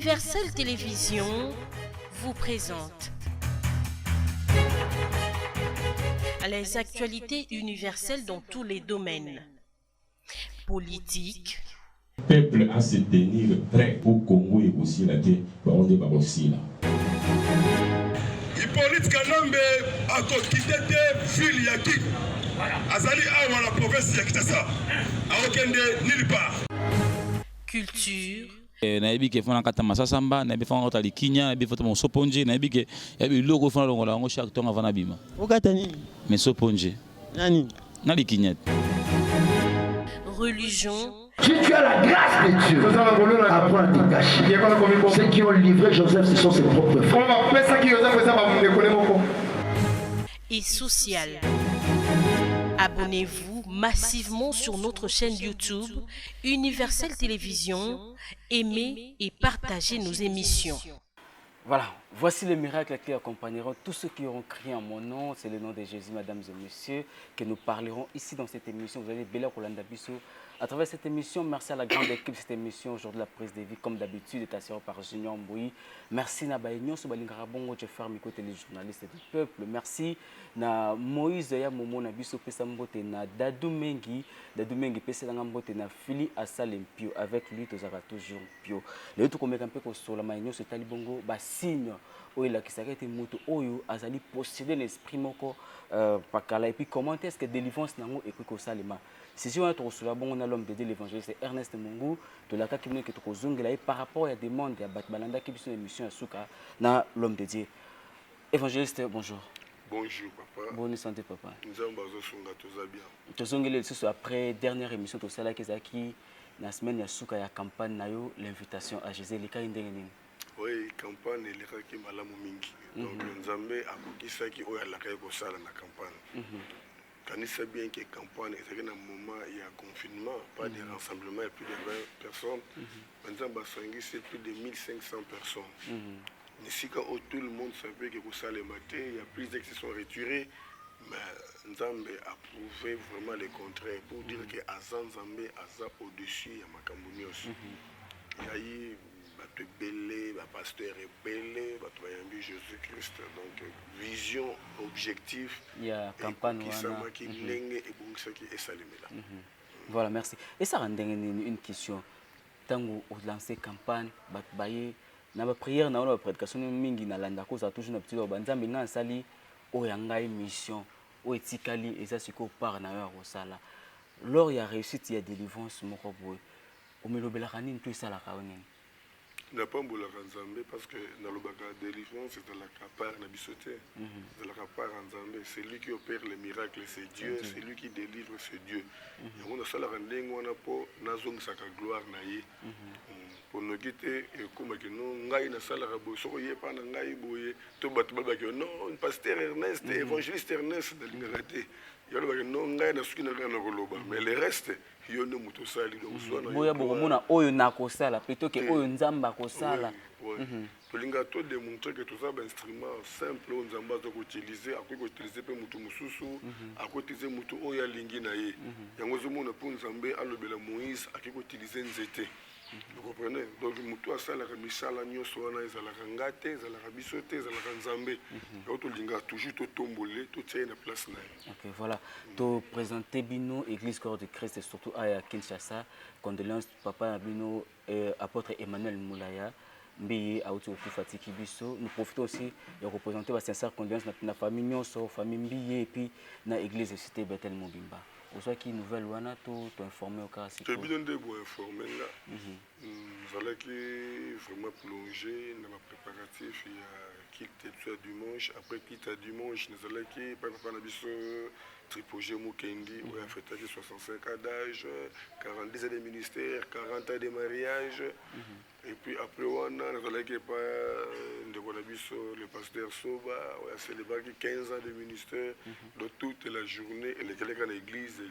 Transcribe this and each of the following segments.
Universel Télévision vous présente les actualités universelles dans tous les domaines. Politique. Le peuple à se tenir prêt au Congo et aussi la terre, on est pas aussi là. Hippolyte Kanambe a quitté ville Yaki. Azali a la province Yakitasa. A okende nulle part. Culture. Naibi ke fona kata masasamba naibi fona kota likinya naibi fona mosoponje naibi ke yabi logo fona longola ngo chaque temps avant abima okata nini mais soponje nani na likinya Religion. Si tu as la grâce de Dieu, apprends à te cacher. Ceux qui ont livré Joseph, ce sont ses propres frères. Et social. Abonnez-vous massivement sur notre chaîne YouTube Universel Télévision. Aimez et partagez nos émissions. Voilà, voici les miracles qui accompagneront tous ceux qui auront crié en mon nom. C'est le nom de Jésus, mesdames et messieurs, que nous parlerons ici dans cette émission. Vous allez Bella Kolanda Bisso. À travers cette émission, merci à la grande équipe de cette émission. Aujourd'hui, la prise de vie, comme d'habitude, est assurée par Junior Mboui. Merci à Baïnion, Sobalingarabongo, Jeffar Mikote, les journalistes du peuple. Merci à Moïse Yamomo, Nabiso Pesambote, na Dadou Mengi, Peselangambote, na Fili Assalempio. Avec lui, tu auras toujours Pio. Le tout comme un peu sur la Maïnion, c'est Talibongo, signe. Oyo qui s'arrête moto oyo azali posséder l'esprit moko pakala et puis comment est-ce que délivrance nango et puis ko salema si on a trop sur la bon l'homme de l'évangéliste Ernest Mungu de la qui que to zongela par rapport à des demandes ya balanda qui sont émission asuka na l'homme de Dieu évangéliste bonjour. Bonjour papa. Bonne santé papa. Nous avons besoin de bien. To zongela ce après dernière émission to sala kezaki na semaine ya suka ya campagne na yo l'invitation à Jésus lika indengeni. Oui, campagne est malamu mingi. Donc Nzambe akokisaki oyo alakaki kosala na campagne. Kanisa bien que campagne est un moment il y a confinement, pas de rassemblement, il y a plus de 20 personnes. Nzambe c'est plus de 1500 personnes. Ici quand tout le monde savait que ça le matin, il y a plus qui sont retirés. Mais Nzambe a prouvé vraiment le contraire pour dire que Azan Nzambe Aza au-dessus de Makambo aussi. Il y a eu belé, pasteur belé, Jésus-Christ. Donc vision, objectif. Il y a campagne voilà, merci. Et ça rend une question. Tant que vous lancez campagne, na prière na la prédication mingi na landa ko za toujours na petit banzambe na sali o yanga mission o etikali eza siko par na yo sala. Lors il y a réussite, il y a délivrance moko boy. O melobela kanini to sala ka onene. n'a pas mbola Nzambe parce que dans le baga délivrance c'est dans la capare na bisoté dans la capare Nzambe c'est lui qui opère les miracles c'est Dieu c'est lui qui délivre c'est Dieu et on a ça la rending on a po nazong saka gloire na ye pour nous quitter et comme que non ngai na sala rabo so ye pa na ngai boye to bat ba que non pasteur Ernest évangéliste Ernest de l'ingaraté il y a le non ngai na suki na kana koloba mais le reste yono muto sali donc soit na boya bokomona oyo nakosala plutôt que oyo nzamba kosala tolinga to démontrer que tout ça un instrument simple on nzamba zo utiliser akoki utiliser pe mutu mususu akoki utiliser mutu oyo alingi na ye yango zo mona pour nzambe alobela Moïse akoki utiliser nzete. Vous comprenez? Donc, mutu asala ka misala nyoso wana ezalaka ngate ezalaka bisote ezalaka nzambe auto linga toujours to tombolé to tient na place na. OK, voilà. To présenter bino église corps de Christ et surtout à Kinshasa. Condoléances papa bino apôtre Emmanuel Moulaya mbi auto kufatiki biso. Nous profitons aussi de représenter la sincère condoléances na famille nyoso famille mbi et puis na église cité Bethel Mobimba. Ou soit qui nouvelle wana to informer au cas si tu bien de vous informer là voilà qui vraiment plongé dans ma préparatif il y a quitte dimanche après quitte dimanche nous allons qui par na biso tripoger Mukendi où a fêté 65 ans d'âge 40 ans de ministère 40 ans de mariage et puis après on a nous allons qui pas de voilà biso le pasteur Soba où a célébré 15 ans de ministère de toute la journée et les collègues à l'église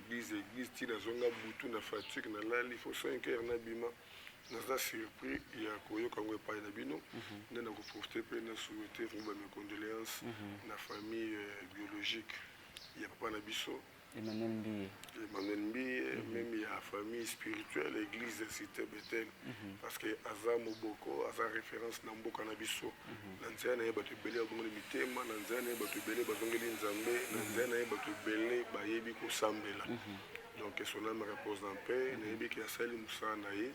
tina zonga butu na fatigue na lali il faut 5 heures na bima na surpris il y a koyo kangwe pa na bino na ko profiter pe na souhaiter mes condoléances na famille biologique il y a papa na biso Emmanuel Mbiye. Emmanuel Mbiye, même il y a famille spirituelle, église de Cité Bethel. Parce que Aza Moboko, Aza référence Namboka Nabiso. Nanzia na yeba tubele abongoli mitema, nanzia na yeba tubele bazongeli nzambe, nanzia na yeba tubele bayebi ko sambela. Donc son âme repose en paix, na yebi ki asali musana ye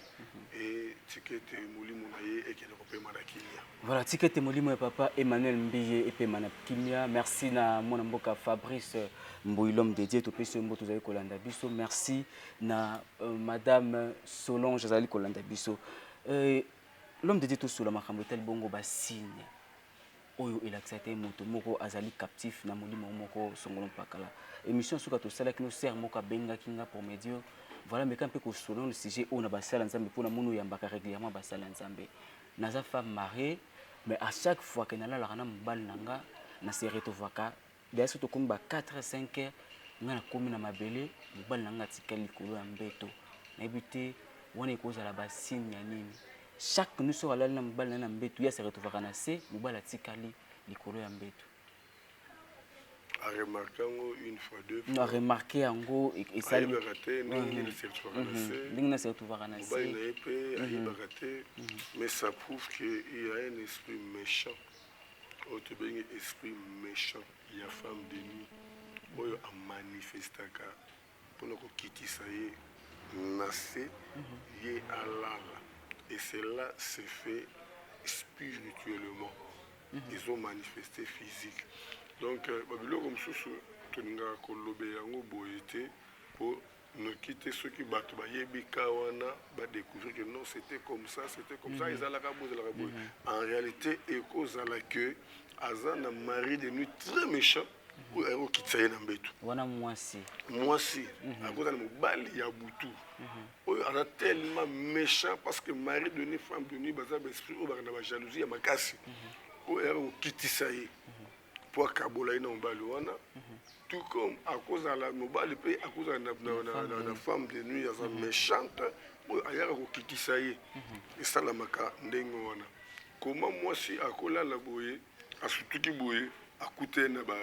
et tikete molimo na ye et kele kopema na kimia. Voilà, tikete molimo et papa Emmanuel Mbiye et pema na kimia. Merci na mon mboka Fabrice Mboyi l'homme dédié to peso mbo tozali kolanda biso. Merci na madame Solange azali kolanda biso. L'homme dédié to sula makambo tel bongo ba signe. Oyo elaxate moto moko azali captif na molimo moko songolo pakala. Émission suka to sala kino ser moko benga kinga pour me dire voilà mais quand peut que selon le sujet on a basala nzambe pour na munu yambaka régulièrement basala nzambe. Naza femme mariée mais à chaque fois que nala la kana mbal nanga na se retovaka bien surtout comme ba 4 5 heures ngana komi na mabele mbal nanga tikali kolo ya mbeto na ebité wana ikoza la basine ya nini chaque nous sur la na mbal na mbeto ya se retovaka na se mbala tikali likolo ya mbeto. A remarqué une fois, deux fois. On a remarqué en gros et ça. Il a raté, il a mais ça prouve qu'il y a un esprit méchant. Au Tibet, un esprit méchant. Il y a femme de nuit. Il y a manifesté pour nous quitter ça y est, nasser, y est alala. Et cela s'est fait spirituellement. Ils ont manifesté physique. Donc, Babylone comme ça, tu n'as qu'à l'obéir au boyauté pour ne quitter ceux qui battent. Va découvrir que non, c'était comme ça, c'était comme ça. Ils ont en réalité, et cause à la queue, Azan a mari de nuit très méchant. Ou un qui t'a eu dans betou. Voilà moi si. Moi si. À cause de mon bal, il y a boutou. On a tellement méchant parce que mari de nuit, femme de nuit, bazar esprit, ou bazar jalousie, à ma casse. Ou un qui t'a eu. Pour Kabola ina mbali wana tout comme à cause de la mobile pays à cause de la femme de nuit ya méchante ayaka ko kikisa ye et ça la maka ndengo wana comment moi si akola la boye asutuki boye akute na ba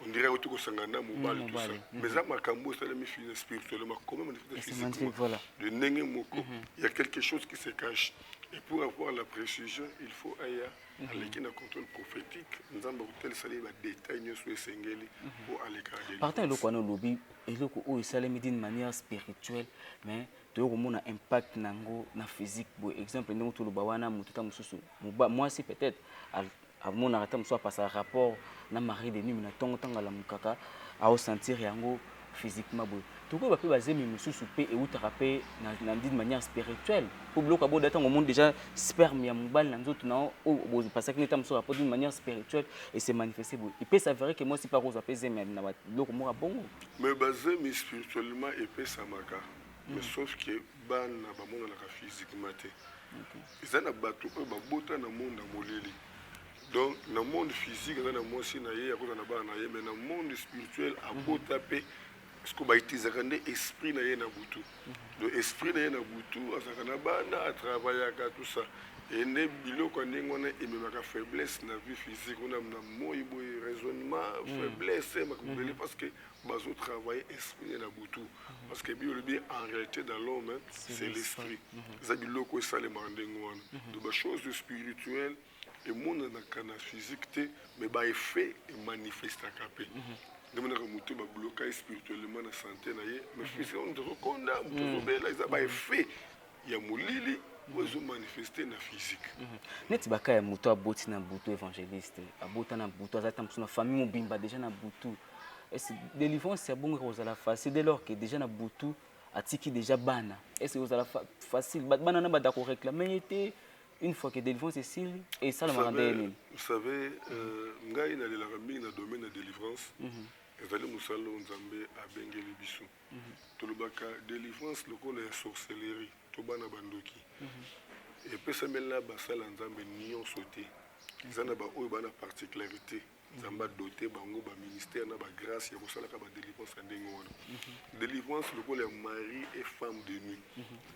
on dirait que tout sangana mobile tout ça mais ça makambo ça les filles spirituellement comment physiquement de nenge moko il y a quelque chose qui se cache et pour avoir la précision il faut aya avec un contrôle prophétique, nous avons tel salé va détailler sur les singles pour aller carrément. Partant de quoi nous lobby et le coup où il s'allait d'une manière spirituelle, mais tu as un impact nango na physique. Par exemple, nous tout le bawana mututa mususu. Moi c'est peut-être à mon arrêt soit par un rapport na mari de nuit na tongo tanga la mukaka à sentir yango physiquement beau. Tout quoi va peut baser mais mususu pe et ou thérapie na d'une manière spirituelle. Pour bloquer abo d'être au monde déjà sperme ya mbal na nzoto na o parce que n'étam sur d'une manière spirituelle et c'est manifesté beau. Il peut s'avérer que moi si pas rose apaiser mais na bloquer moi bongo. Mais basé mais spirituellement et peut ça maka. Mais sauf que ban na ba monde na physiquement té. Ils na bato ba bota na monde moleli. Donc dans le monde physique na moi si na ye akoza na ba na ye mais dans le monde spirituel a bota pe parce que baitiza kande esprit na ye na butu. Le esprit na ye na butu azakana bana a travailler ka tout ça. Et ne biloko ndengona et même ka faiblesse na vie physique on a na moyi boy raisonnement faiblesse makubeli parce que bazo travailler esprit na butu parce que bien en réalité dans l'homme c'est l'esprit. Ça biloko ça les mandengona. Donc ba chose spirituelle et monde na kana physique té mais ba effet et manifeste à capé. Nous avons bloqué spirituellement la santé, mais physiquement, nous avons fait il y a moulili, nous avons manifesté dans la physique. Net baka ya muto aboti na butu évangéliste, abota na butu azata msuna famille mobimba déjà na butu. Est-ce délivrance c'est bon que la facile dès lors que déjà na butu atiki déjà bana. Est-ce que vous allez facile bana na bada ko réclamer était une fois que délivrance est style et ça le rendait. Vous savez ngai na la famille na domaine de délivrance. Ezali musalo nzambe abengeli biso tolobaka délivrance lokola ya sorcellerie tobana bandoki epesamela basala nzambe nyonso te eza na baoyo bana particularité nzambe adote bango baministère na bagrâce ya kosalaka badélivrance ya ndenge wana délivrance lokola ya mari et femme de nuit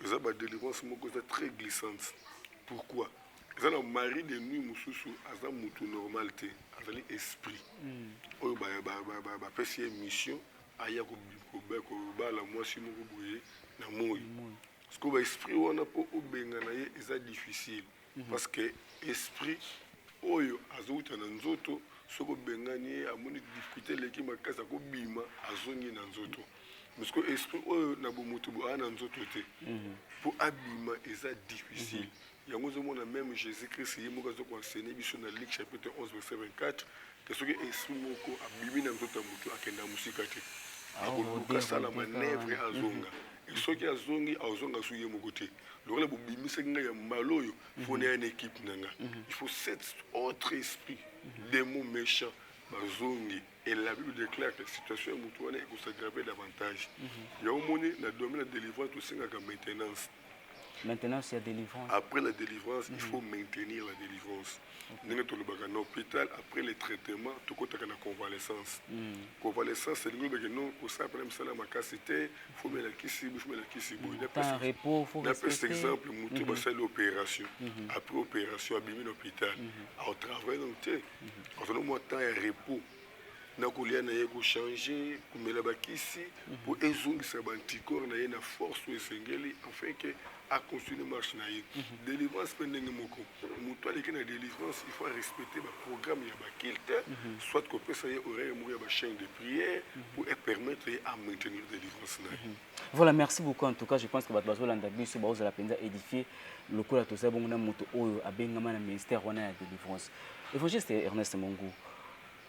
eza badélivrance moko eza très glissante. Pourquoi? Eza na mari de nuit mosusu aza mutu normal te azali esprit oyo ba pesi mission aya kobala mwasi moko boye na moi parce que baesprit wana mpo obenga na ye eza difficile parce que esprit oyo azouta na nzoto soki obengani ye amoni difficulté eleki makasi akobima azongi na nzoto parce que esprit oyo na bomoto aa na nzoto te mpo abima eza difficile yango ozomona même jésus christ ye moko azokoenseigne biso na Luc chapitre 11 verset 24 ke soki esprit moko abimi na nzoto ya motu akenda mosika te akoluka asala manevre azonga soki azongi azonga su ye moko te lokola bobimisaki ngai ya mbala oyo fo na ya na équipe na nga il faut cet autre esprit démon méchant bazongi et la Bible déclare que la situation ya motu wana ekosaggrave davantage yango moni na domaine ya délivrance tosengaka maintenance. Maintenance, il y a délivrance. Après la délivrance, il faut maintenir la délivrance. Dans l'hôpital, après le traitement, tout le temps la convalescence. Convalescence, c'est le groupe que nous, pour ça, après le il faut mettre la kisi, il faut mettre la kisi. Un repos, il faut respecter. Cet exemple, nous avons l'opération. Après l'opération, abîmer l'hôpital. Au travail, on a moins de temps et repos. nakolia na ye changer kumela bakisi pour ezongisa bantikore na ye na force oyo esengeli afin ke acontinue marche na ye. Délivrance mpe ndenge moko moto aleki na délivrance il faut respecter baprogramme ya bakilte soit kopesa ye horaire moko ya bachaîne de prière pour permettre ye à maintenir délivrance na ye. Voilà, merci beaucoup en tout cas. Je pense que bato bazolanda biso bazozala mpenza édifier lokola toza bongo na moto oyo abengama na ministère wana ya délivrance. Évangéliste Ernest Mongu,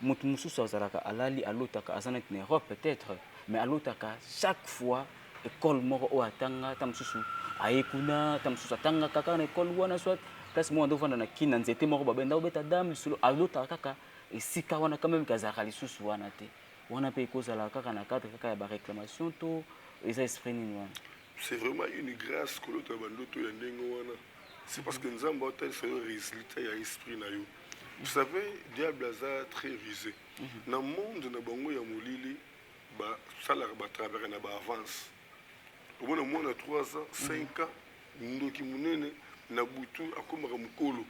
moto mosusu azalaka alali alotaka aza neti na Europe peut-être, mais alotaka chaque fois école moko oyo atanga ta mosusu ayekuna ta mosusu atanga kaka na école wana soit place moko andovanda na kina nzete moko babenda obeta dame lisolo alotaka kaka esika wana quand même kazalaka lisusu wana te wana mpe ekozala kaka na cadre kaka ya baréclamation to eza esprit nini wana. C'est vraiment une grâce que l'autre bandoto ya ndenge wana. C'est parce que nous avons un résultat ya esprit na yo. Vous savez, diable a très visé. Dans le monde, na bango ya molili, ba sala ba travers na ba avance. Au moins na 3 ans, 5 ans, ndoki munene na butu akomaka mukolo.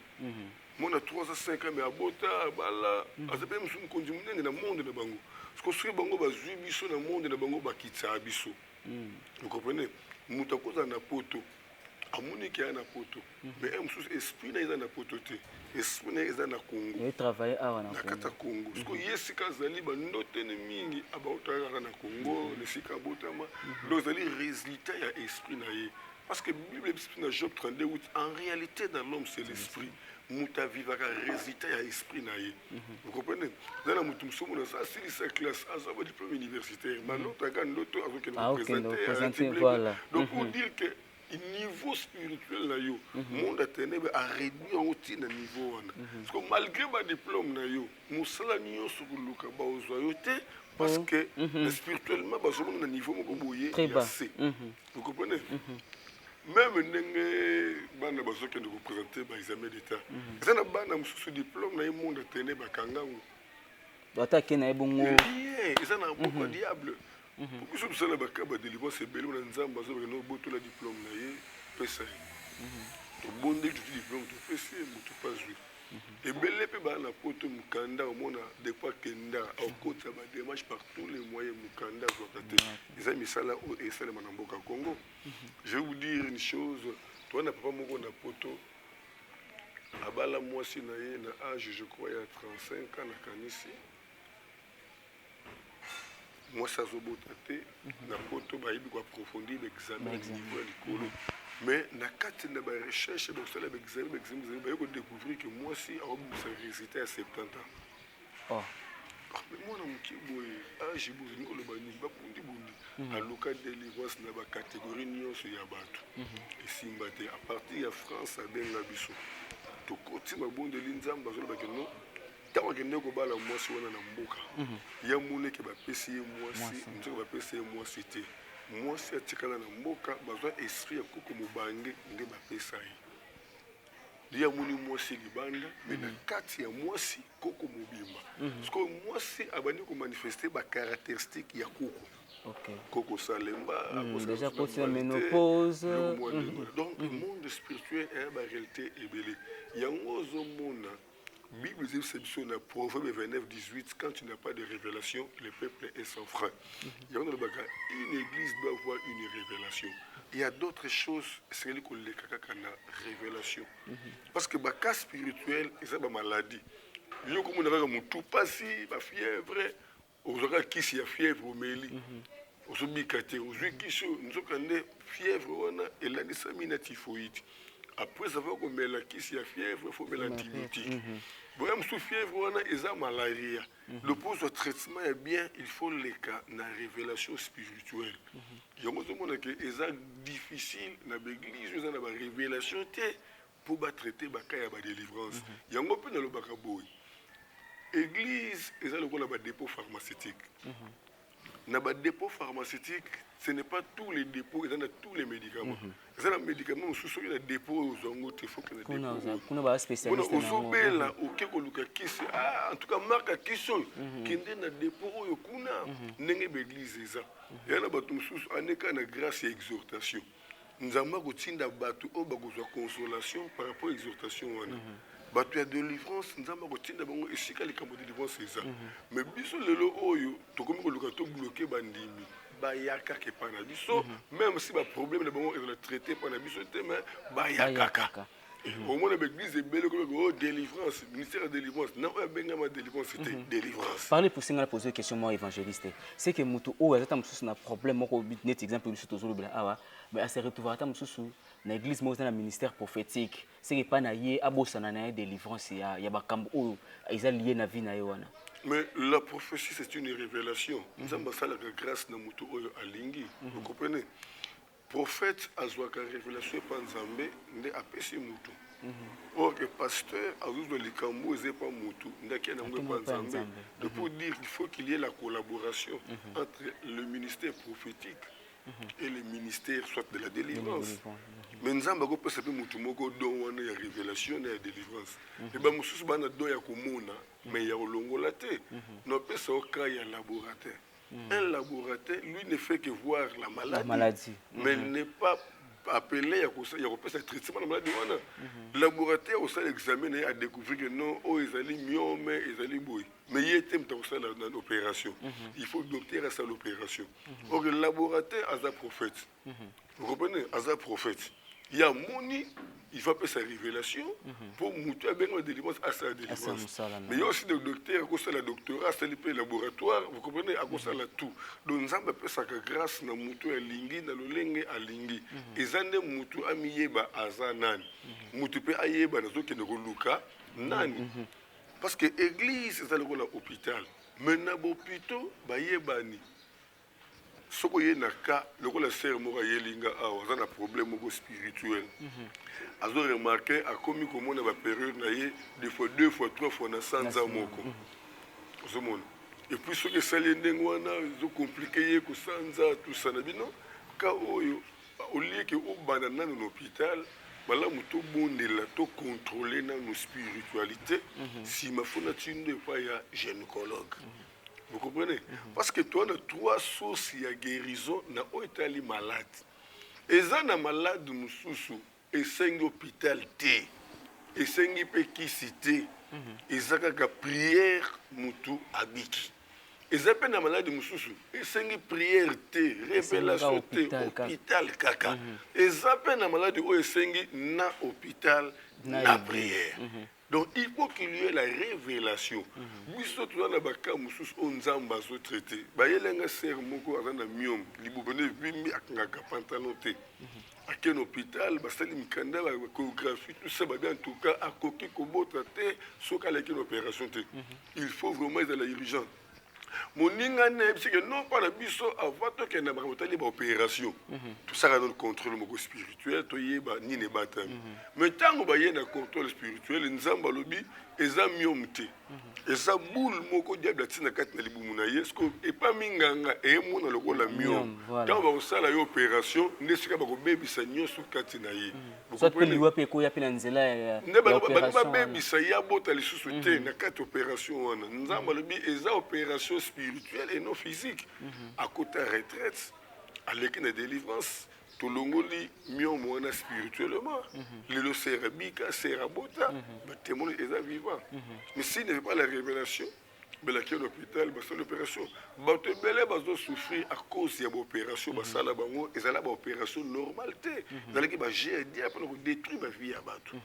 Moi na 3 ans, 5 ans mais abota bala, azape musu konji munene na monde na bango. Parce que ce bango bazui biso na monde na bango bakitsa biso. Vous comprenez? Mutakoza na poto. Amoni qui a na poto. Mais un esprit na na poto te. Esprit na na Congo. Il travaille à na kata Congo. Parce que yesika zali ba note ne mingi abauta na Congo, le sika botama. Donc zali résultat ya esprit na ye. Parce que Bible esprit na Job 32 en réalité dans l'homme c'est l'esprit. Muta vivaka résultat ya esprit na ye. Vous comprenez? Dans la mutum somo na ça c'est sa classe azaba diplôme universitaire. Maintenant ta ga ndoto avec nous présenter voilà. Donc pour dire que niveau spirituel na yo monde atenebe a réduit au na niveau wana parce que malgré ba diplôme na yo musala nyonso kuluka ba ozoyote parce que spirituellement ba zomo na niveau moko boye ya C. Vous comprenez? Même ndenge bana bazoke de représenter ba examen d'état ça na bana mususu diplôme na monde atenebe kangango batake na ebongo ça na beaucoup diable. Pour que je me dise que délivrance c'est belle, on a un boto la diplôme na ye pesa. To bonde tu diplôme to pesa mutu pas jouer. Et belle pe ba na poto mukanda au mona de quoi kenda au côté ba démarche par tous les moyens mukanda zotate. Les amis ça là et ça le manamboka Congo. Je vais vous dire une chose, toi na papa moko na poto abala moi si na ye na âge je crois il y a 35 ans na kanisi. Moi ça zobota te na poto ba yibi ko approfondir l'examen niveau ya likolo mais na kati na ba recherche ba sala ba examen ba ko découvrir que moi si a obus résultat à 70 ans. Mais moi na mukibo âge bo ngolo ba ni ba kundi bundi a local délivrance na ba catégorie nyonso ya bato et simba te à partir ya France a benga biso to koti ma bonde linzamba zo ba que non tant que nous avons moi si on a un mboka il y a mon qui va passer moi si on va passer moi cité moi si atikala na mboka besoin esprit ya koko mobange nge ba pesa il y a mon moi si libanda mais na kati ya moi si koko mobimba parce que moi si abani ko manifester ba caractéristique ya koko. Koko Salemba déjà côté la ménopause donc le monde spirituel est la réalité est belé yango zo mona Bible dit c'est dans Proverbe 29, 18, quand tu n'as pas de révélation, le peuple est sans frein. Une église doit avoir une révélation. Il y a d'autres choses, c'est que les révélation. Parce que le cas spirituel, c'est une maladie. Il y a comme on a tout passé, la fièvre, on a qui s'y a fièvre au méli. On a mis kate, on a qui s'y a fièvre, et là, il y a typhoïde. Après, ça va comme la qui s'y a fièvre, il faut mettre l'antibiotique. Bon, sous fièvre, il y a malaria. Le poste de traitement est bien, il faut les cas dans la révélation spirituelle. Il y a un monde qui est difficile dans l'église, il y a une révélation pour traiter la délivrance. Il y a un peu dans le bakaboui. L'église, il y a un dépôt pharmaceutique. Dans le dépôt pharmaceutique, ce n'est pas tous les dépôts, il y a tous les médicaments. Il y a des médicaments, il y a des dépôts, il faut que les dépôts. En tout cas, marque question qui est dans le dépôt, il y a des églises. Il y a des grâce et exhortation. Nous avons une consolation par rapport à l'exhortation. Il y a délivrance, nous avons une délivrance. Mais si nous bloqué même si le problème est traité par la au moins l'église est belle comme délivrance, ministère de délivrance. Non, délivrance, c'était délivrance. Parlez pour ça, poser une question, moi, évangéliste. C'est que Moutou, oh, il y a un problème, moi, net exemple, mais à se retrouver dans l'église, moi, dans le ministère prophétique. C'est que pas naïe, à Bossana, délivrance, il y a des camps où ils ont lié la vie. Mais la prophétie, c'est une révélation. Nous avons la grâce de Moutou à Lingui. Vous comprenez? Prophète a une révélation par Nzambé, il a appelé Moutou. Or, le pasteur a dit que les Cambos n'est pas Moutou, il a pas Nzambé. Donc, pour dire qu'il faut qu'il y ait la collaboration entre le ministère prophétique et le ministère soit de la délivrance. Mais Nzambé peut s'appeler Moutou, il y a révélation et délivrance. Et bien, Moussous, il y a deux mais il y a l'ongolaté. Nous avons un laboratoire. Un laboratoire, lui, ne fait que voir la maladie. Mais il n'est pas appelé à faire traitement de la maladie. Le laboratoire, au sein l'examen, a découvert que non, ils allaient mieux, mais ils allaient bouillir. Mais il y a dans l'opération. Il faut que le docteur fasse l'opération. Or, le laboratoire a un prophète. Vous comprenez? A un prophète. Il y a Moni, il va faire sa révélation pour monter à la délivrance à sa délivrance. Mais il y a aussi des docteurs, à cause de la doctorat, à le laboratoire, vous comprenez, à cause de la tout. Donc nous avons fait sa grâce dans Moutou à Lingui, dans le Lengue à Lingui. Et ça n'est Moutou à Miyeba à Zanan. Moutou peut à Yeba dans ce qui est Luka, Nani. Parce que l'église, c'est l'hôpital. Mais dans l'hôpital, Bayebani. Ce qui est le cas, le sœur Mora Yelinga a un problème spirituel. Ils ont remarqué à combien de temps période des fois 2 fois 3 fois dans 100 ans. Et puis ce que ça les ils ont compliqué que 100 ans tout ça non quand au lieu que au banana dans l'hôpital voilà muto bondela to contrôler dans nos spiritualités si ma fondatine de pas ya gynécologue. Vous comprenez? Parce que toi, on a 3 sources de guérison dans l'hôpital malade. Et ça, on a malade, et c'est un hôpital, et c'est un péquicité, et ça, c'est une prière, moutou, habiki. Et ça, c'est un malade, et c'est une prière, révélation, hôpital, caca. Et ça, c'est un malade, et c'est un hôpital, la prière. Donc il faut qu'il y ait la révélation. Oui, surtout dans le cas où on a traité. Il y a un serre moko dans le miom. Il y a un pantalon. À quel hôpital, il y a une chorégraphie, tout ça, en tout cas, à coquille comme traité, ce qu'il y a une opération. Il faut vraiment être la dirigeante. Mon c'est que non pas la biso avant que na opération. Tout ça dans le contrôle spirituel, ni ne batam. Mais tant que y a un contrôle spirituel, nzamba lobi eza miomte. Eza boule moko diable tina kat na libumuna yesko et pas minganga et mona lokola miom. Tant ba osala yo opération, nesika ba ko bebisa nyoso katina ye. Soit que liwa pe ko ya pe na nzela ya opération. Ba bebisa ya bota lisusu te na kat opération wana. Nzamba lobi eza opération spirituelle et non physique. À côté de la retraite, à l'équipe de délivrance, tolongoli miomo wana spirituellement lelo sera bika sera bota témoin est vivant mais s'il ne fait pas la révélation mais qui est l'hôpital c'est l'opération bato belé bazo souffrir à cause de l'opération basala bango et ça la opération normalité dans qui ba j'ai dit après détruire ma vie à bato.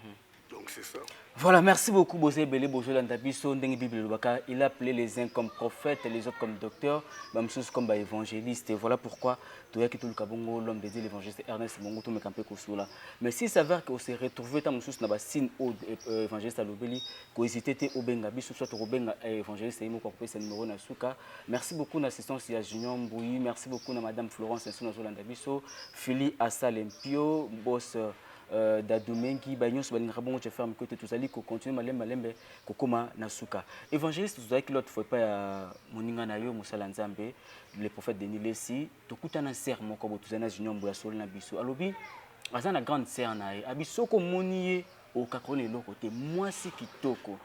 Donc c'est ça. Voilà, merci beaucoup Bosé Belé Bojo Landabiso ndenge Bible Lubaka, il a appelé les uns comme prophètes et les autres comme docteurs, Bamsous comme évangélistes. Et voilà pourquoi tu as quitté le Kabongo, l'homme de Dieu, l'évangéliste Ernest Mongoto me campé Kosula. Mais s'il s'avère qu'on s'est retrouvé dans Moussous na signe au évangéliste Alobeli, qu'on hésitait au Benga Biso soit au Benga évangéliste Imo Kokopé c'est numéro Nasuka. Merci beaucoup d'assistance à Junior Mbouyi, merci beaucoup à madame Florence Nsunazo Landabiso, Philly Assalimpio, boss Dadumengi, Bagnon, Balingrabon, je ferme côté tout ali, qu'on continue malembe, kokoma nasuka. Évangéliste, vous avez que l'autre fois pas moninga nayo, Moussala Nzambe, le prophète Denis Lessi, tout coûte un serment comme tout un junior Mbouyassol Nabiso. Alobi, à la grande serre nae, abiso comme monier au kakone l'autre côté, moi c'est kitoko.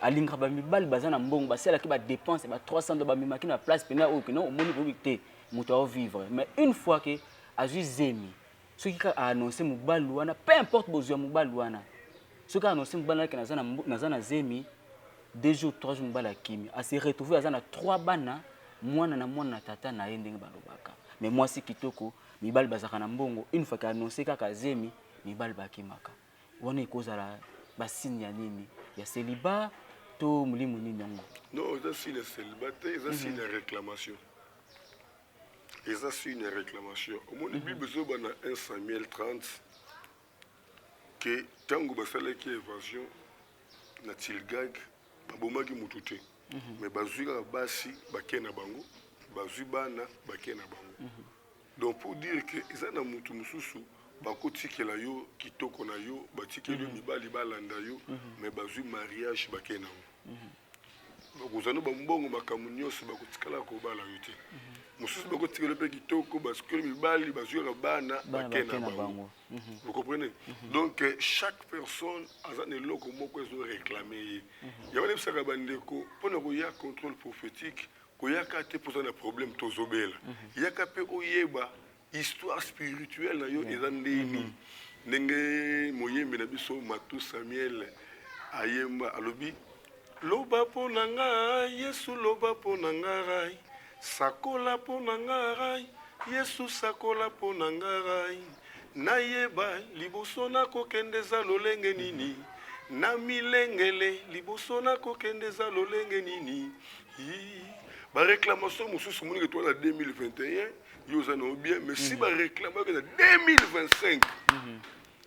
Alingra bamibal bazana mbong, basela qui va dépenser 300 $, bamima qui na place pena ou que non, moni bobité, mouta vivre. Mais une fois que Azu Zemi, ce qui a annoncé Moubalouana, peu importe besoin Moubalouana. Ce qui a annoncé Moubalouana, que Nazana Zemi, 2 jours, 3 jours Moubala Kimi, a se retrouvé à 3 bana, moi na tata na ending balobaka. Mais moi c'est kitoko, Mibal Bazakana Mbongo, une fois qu'a annoncé qu'à Zemi, Mibal Bakimaka. On est cause à la bassine ya nini, ya célibat, to mulimuni nyango. Non, ça c'est le célibat, ça c'est une réclamation. Et ça, c'est une réclamation. Au moins, il y a 1 Samuel 30 que tant que vous avez une évasion, na tilgag, baboma ki mutute. Mais bazuka basi bakena bango, bazubana bakena bango. Donc pour dire que ça na mutu mususu bakotikela yo kitoko na yo, batikeli mibali balanda yo, mais bazu mariage bakena. Donc vous avez bambongo makamu nyose bakotikala ko bala yote. Mususu bakotikela pe kitoko parce que mibali bazuka bana bakena bango. Vous comprenez? Donc chaque personne a un loko moko ezo réclamer. Ya wale bisaka bandeko pona ko ya contrôle prophétique ko ya ka te poser un problème tozobela. Ya ka pe oyeba histoire spirituelle na yo ezandeni. Ndenge moyembe na biso Matu Samuel ayemba alobi loba pona ngai Yesu loba pona ngai sakola pona ngai Yesu sakola pona ngai nayeba liboso na kokendeza lolenge nini na milengele liboso na kokendeza lolenge nini ba réclamation mosusu moni que toi en 2021 yo ça non bien mais si ba réclamation que 2025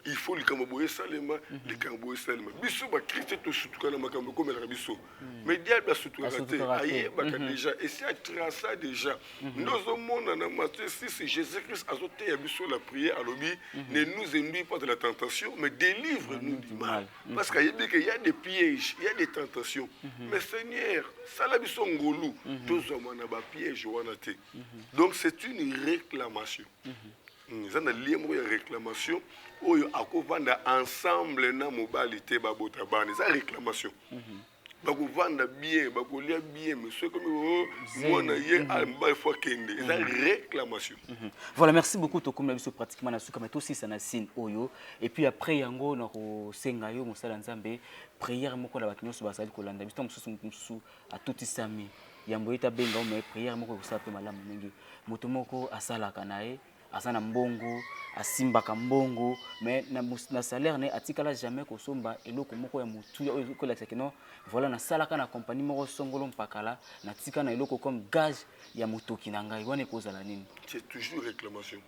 il faut les camboyés salema les camboyés salema biso ba Christ to sutuka na makambo comme la biso mais diable sutuka aye ba déjà et c'est à tracer déjà nous au monde na Matthieu 6 Jésus-Christ a sauté à biso la prière à l'obi ne nous induis pas de la tentation mais délivre-nous du mal parce qu'il y a des pièges il y a des tentations mais Seigneur ça la biso ngolu tous hommes na ba piège wana te donc c'est une réclamation ça na lié mo ya réclamation oyo akovanda ensemble na mobalité babota bana ça réclamation bakovanda bien bakolia bien mais ce comme moi na ye amba fois kende ça réclamation. Voilà, merci beaucoup to comme biso pratiquement na suka mais aussi ça na signe oyo et puis après yango na ko senga yo mosala nzambe prière moko na bakinyoso basali kolanda biso mususu atuti sami yambo eta benga mais prière moko ko sape malamu mingi moto moko asalaka nae asana mbongo asimbaka mbongo mais na salaire ne atikala jamais ko somba eloko moko ya mutu ya ko la sekeno voilà na salaka na compagnie moko songolo mpakala na tika na eloko comme gage ya mutoki na ngai wana kozala nini c'est toujours réclamation.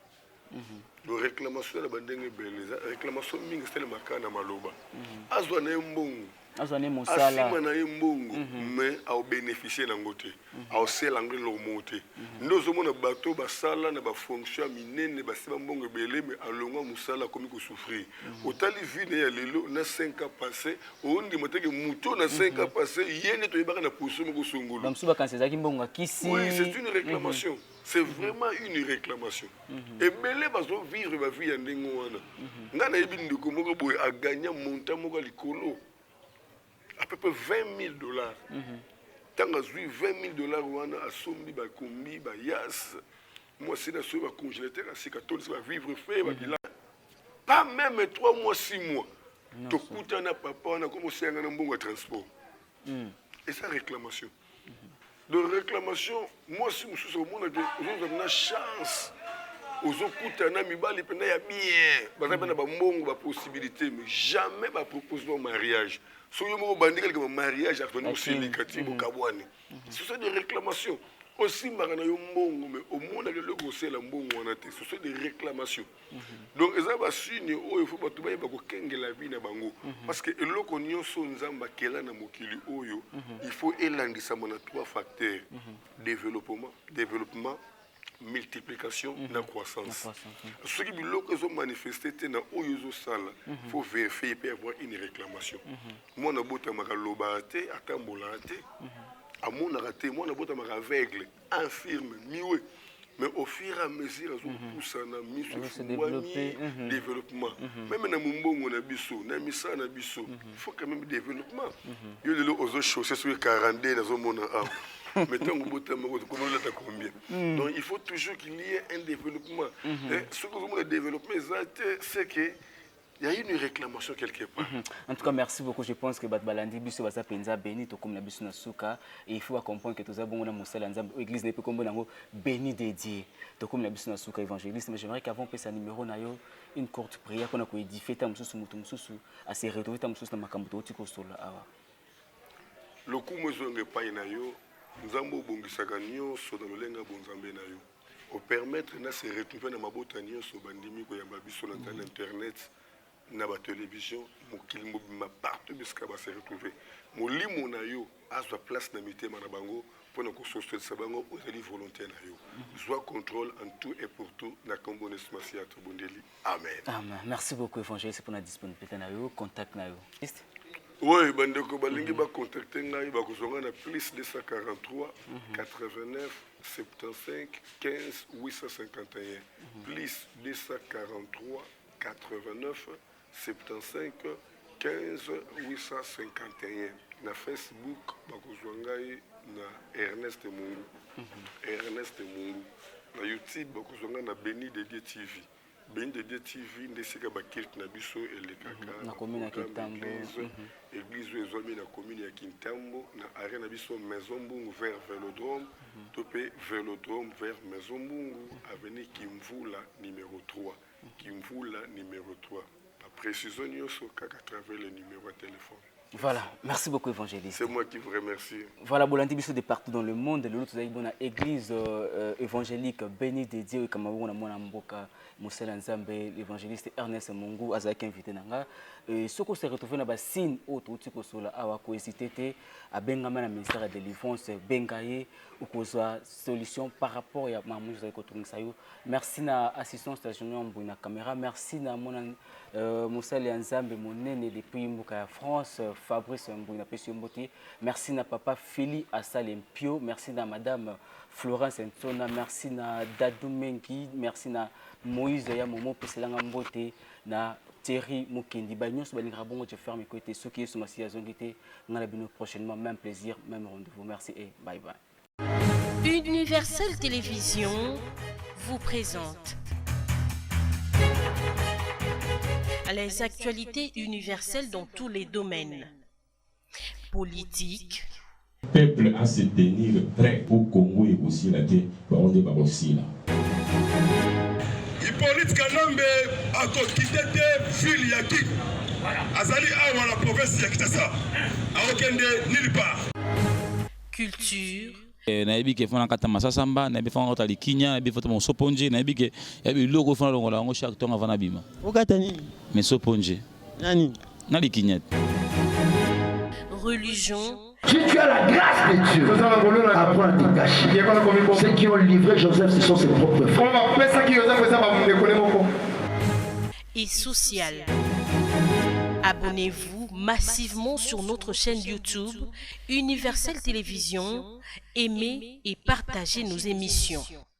Le réclamation la bandenge beleza réclamation mingi c'est le makana maloba azwa na mbongo azane mosala asima na mbongo mais au bénéficier na ngote au sel angre lo moté ndozo mona bato basala na ba fonction minene basima mbongo belé mais alonga musala comme ko souffrir otali vie ya lelo na 5 ans passé ondi moteke muto na 5 ans passé yene to yebaka na position ko songolo donc suba kanse zaki mbongo kisi oui c'est une réclamation c'est vraiment une réclamation et belé bazo vivre ba vie ya ndengo wana ngana yebi ndiko moko boy a gagner montant moko likolo à peu près $20,000. Tant que $20,000 wana asombi ba kombi ba yas moi c'est dans ce congélateur c'est catholique va vivre fait va bilan pas même 3 mois 6 mois to kuta na papa on a commencé à ngana transport et ça réclamation de réclamation moi si mususu au monde on a chance ozokutana mibali pena ya bien baza pena bambongo ba possibilité mais jamais ba proposer un mariage so yo mo bandika le mariage atoni oselikati bokabwane ce sont des réclamations aussi marana yo mbongo mais au monde le gosela mbongo wana te ce sont des réclamations donc eza ba signe oyo faut batu ba ko kengela vie na bango parce que eloko nyonso nzamba kela na mokili oyo il faut elangisa mona 3 facteurs développement multiplication na croissance. Ce qui biloko ont manifesté na oyo sala, faut vérifier et avoir une réclamation. Moi na bota maka lobate atambolate, à mon raté, moi na bota maka aveugle, infirme, miwe. Mais au fur et à mesure poussa na miso développement. Même na mumbongo na biso, na misa na biso, il faut quand même développement. Yo le ozo chaussé sur 42 na zo mona mettons au bout de combien. Donc il faut toujours qu'il y ait un développement. Ce que vous le développement, c'est qu'il y a une réclamation quelque part. En tout cas, merci beaucoup. Je pense que Balandi Biso va penza béni to comme la biso na suka et il faut comprendre que tous ça bon na musala nzambe église n'est pas comme nango béni dédié. To comme la biso na suka évangéliste mais j'aimerais qu'avant pe sa numéro na yo une courte prière qu'on a ko édifier ta mususu mutu mususu à se retrouver ta mususu na makambo to tiko sola awa. Le coup mo zonge pa na yo nzambo bongisaka nyonso na lolenga bonzambe na yo au permettre na se retrouver na mabota nyonso bandimi ko yamba biso na internet na ba télévision mokili mobima partout biska ba se retrouver molimo na yo azwa place na mitema na bango pour na ko sostener bango ozali volonté na yo soit contrôle en tout et pour tout na kombo nesmasi ya tobondeli amen. Amen. Merci beaucoup évangéliste pour la disponibilité na yo contact na yo. Oui, bandeko balingi ba contacter ngai ba kozonga na plus 243 89 75 15 851 plus 243 89 75 15 851 na Facebook ba kozonga na Ernest Mungu na YouTube ba kozonga na Béni Dédié TV Béni Dédié TV ndesika ba kilt na biso elekaka na commune ya Kintambo église ezombi na commune ya Kintambo na arena biso Maison Mbungu vers Vélodrome topé Vélodrome vers Maison Mbungu avenue Kimvula numéro 3 la précision nyonso kaka à travers le numéro de téléphone. Voilà, merci beaucoup évangéliste. C'est moi qui vous remercie. Voilà, Bolandi Biso de partout dans le monde, le autre dans l'église évangélique béni dédiée au Cameroun à Mona Mboka, Moussela Nzambe, l'évangéliste Ernest Mungu azaki invité nanga. Ce qu'on s'est retrouvé dans la signe autre tiko sola awa ko hésité à bengama na ministère de délivrance bengaye ou ko solution par rapport à mamou zaki ko tunisa yo. Merci na assistance stationnaire mbuna caméra, merci na mona Moussela Nzambe monene depuis Mboka France. Fabrice Mbouina Pessiomboti, merci na papa Fili Assalempio, merci na madame Florence Ntona, merci na Dadou Menki, merci na Moïse Yamomo Peselanga Mbote, na Thierry Mukendi. Bagnos Balingra Bongo, je ferme côté. Ceux qui sont massis à Zongité, on a prochainement, même plaisir, même rendez-vous. Merci et bye bye. Universel Télévision vous présente les actualités universelles dans tous les domaines. Politique. Le peuple à se tenir prêt au Congo et aussi la terre, on est aussi là. Hippolyte Kanambe a quitté ville Yaki. Azali a la province de Kitasa. A aucun nulle part. Culture. nayebi ke fona kata masasa mba nayebi fona kota likinya nayebi foto mosoponje nayebi ke yabi logo fona longola ngo chaque temps avant abima okata nini mais soponje nani na likinya religion. Si tu as la grâce de Dieu, apprends à te cacher. Ceux qui ont livré Joseph, ce sont ses propres frères. Et social. Abonnez-vous massivement sur notre chaîne YouTube Universel Télévision, aimez et partagez nos émissions.